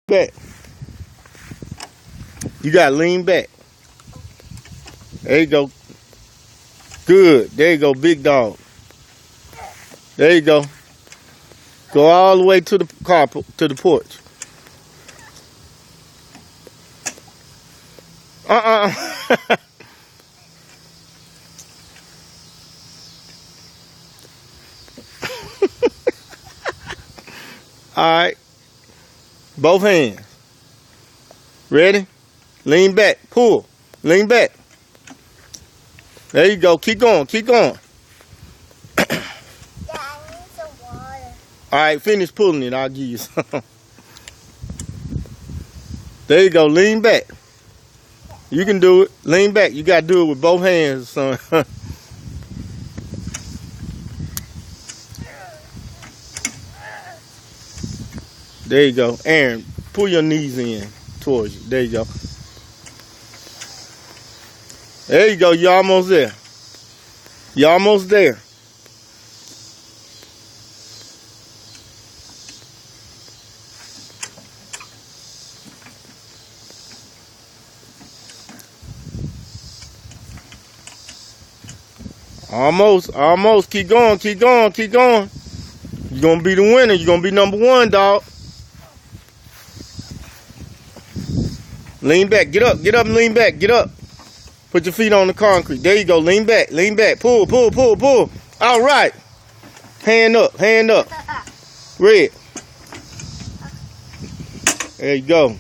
Back. You gotta lean back. There you go. Good. There you go, big dog. There you go. Go all the way to the car, to the porch. All right. Both hands. Ready? Lean back. Pull. Lean back. There you go. Keep going. Keep going. Dad, I need some water. All right. Finish pulling it. I'll give you some. There you go. Lean back. You can do it. Lean back. You got to do it with both hands, son. There you go. Aaron, pull your knees in towards you. There you go. There you go. You're almost there. You're almost there. Almost. Almost. Keep going. Keep going. Keep going. You're going to be the winner. You're going to be number one, dog. Lean back. Get up. Get up and lean back. Get up. Put your feet on the concrete. There you go. Lean back. Lean back. Pull, pull, pull, pull. All right. Hand up. Hand up. Red. There you go.